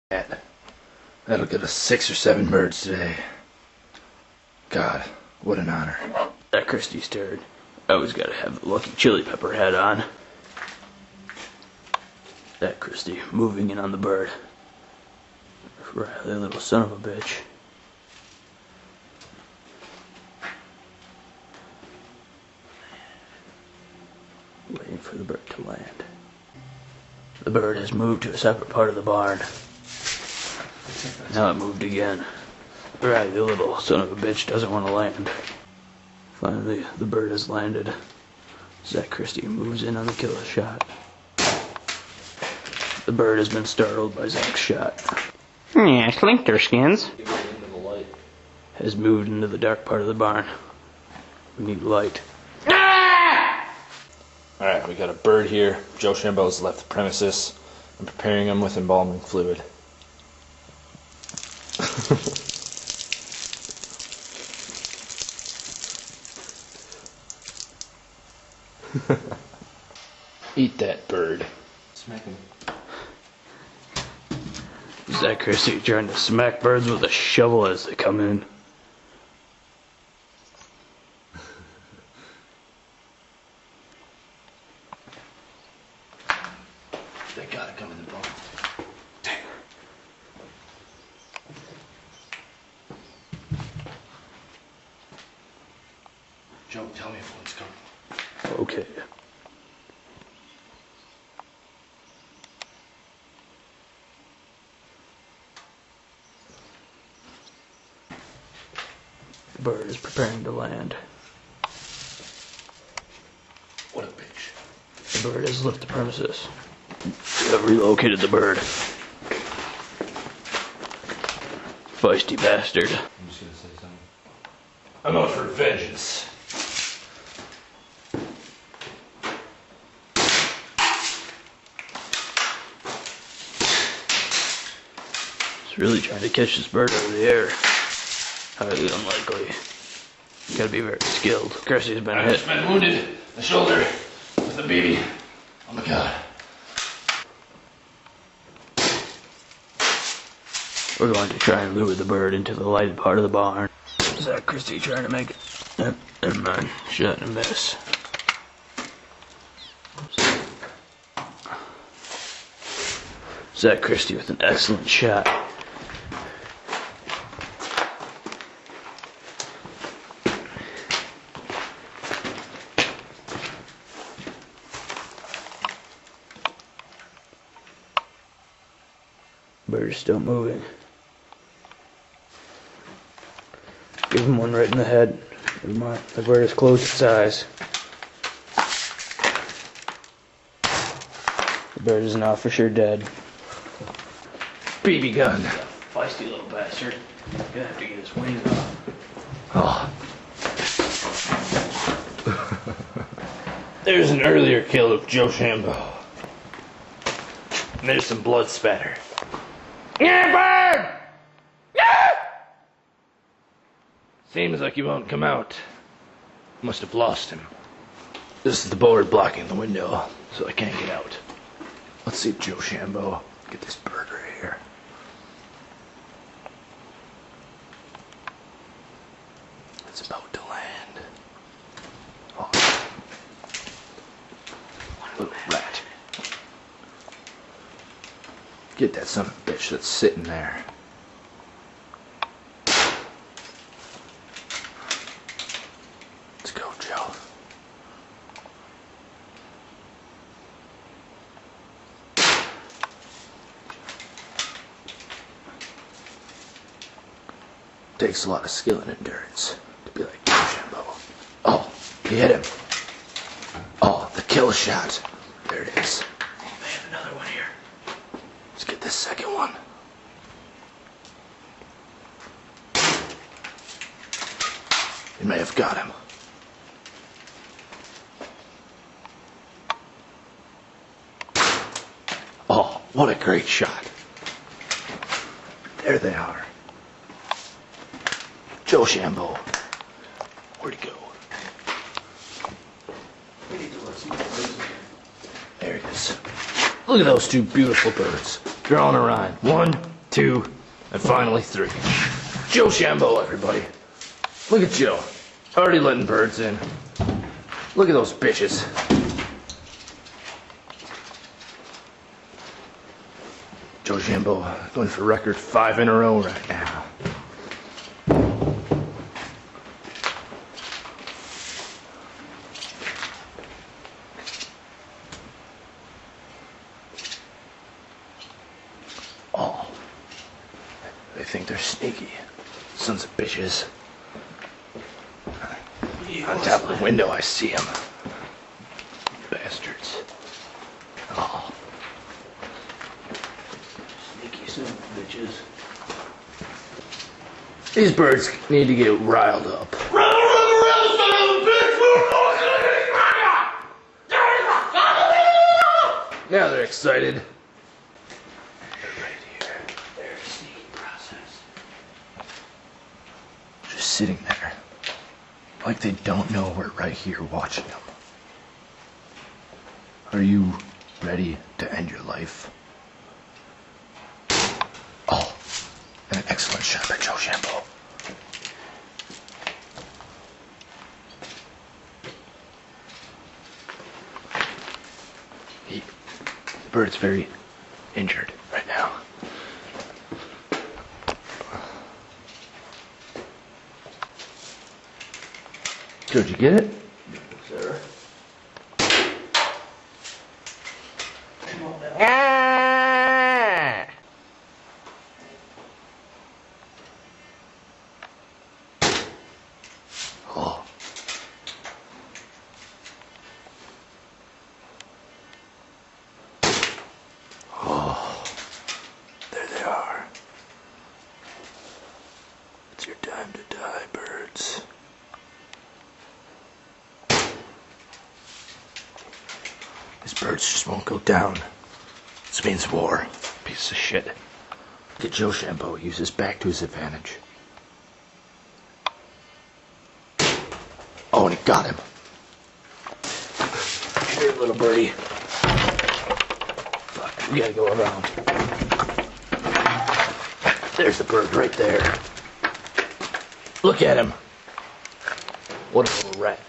That'll get us 6 or 7 birds today. God, what an honor. That Christie's turd. I always gotta have the lucky chili pepper hat on. That Christie moving in on the bird. Riley, little son of a bitch. Waiting for the bird to land. The bird has moved to a separate part of the barn. Now it moved again. Riley, the little son of a bitch, doesn't want to land. Finally, the bird has landed. Zach Christie moves in on the kill shot. The bird has been startled by Zach's shot. Yeah, Slinkterskins Has moved into the dark part of the barn. We need light. Alright, we got a bird here. Joe Shambo's left the premises. I'm preparing him with embalming fluid. Eat that bird. Smack him. Zach Christie trying to smack birds with a shovel as they come in. They gotta come in the barn. Dang. Joe, tell me if one's coming. Okay. The bird is preparing to land. What a bitch. The bird has left the premises. We have relocated the bird. Feisty bastard. I'm just gonna say something. I'm out for vengeance. He's really trying to catch this bird out of the air. Highly unlikely. You gotta be very skilled. Christie's been hit. I've been wounded in the shoulder with a BB. Oh my god. We're going to try and lure the bird into the lighted part of the barn. Zach Christie trying to make it. Never mind. Shot and miss. Zach Christie with an excellent shot. Bird is still moving. Give him one right in the head. Never mind. The bird has closed its eyes. The bird is now for sure dead. BB gun. Feisty little bastard. Gonna have to get his wings off. Oh. There's an earlier kill of Joe Shambo. And there's some blood spatter. Yeah, bird! Yeah! Seems like he won't come out. Must have lost him. This is the board blocking the window, so I can't get out. Let's see Joe Shambo get this bird right here. It's about to land. Oh. Little rat. Get that son of a bitch that's sitting there. Let's go, Joe. Takes a lot of skill and endurance to be like Joe Shambo. Oh, he hit him. Oh, the kill shot. There it is. They have another one here. Let's get this second one. He may have got him. Oh, what a great shot. There they are. Joe Shambo. Where'd he go? There he is. Look at those two beautiful birds. Drawing a line. 1, 2, and finally 3. Joe Shambo, everybody. Look at Joe. Already letting birds in. Look at those bitches. Joe Shambo going for record 5 in a row right now. Oh, they think they're sneaky. Sons of bitches. On top of the window, I see them. Bastards. Oh. Sneaky son of bitches. These birds need to get riled up. Now they're excited. They're right here. They're a sneaky process. Just sitting there. Like they don't know we're right here watching them. Are you ready to end your life? Oh, and an excellent shot by Joe Shambo. The bird's very injured right now. Joe, did you get it? Sir. Oh. Oh. There they are. It's your time to die, birds. These birds just won't go down. This means war. Piece of shit. Get Joe Shambo. Use his back to his advantage. Oh, and he got him. Here, little birdie. Fuck, we gotta go around. There's the bird right there. Look at him. What a little rat.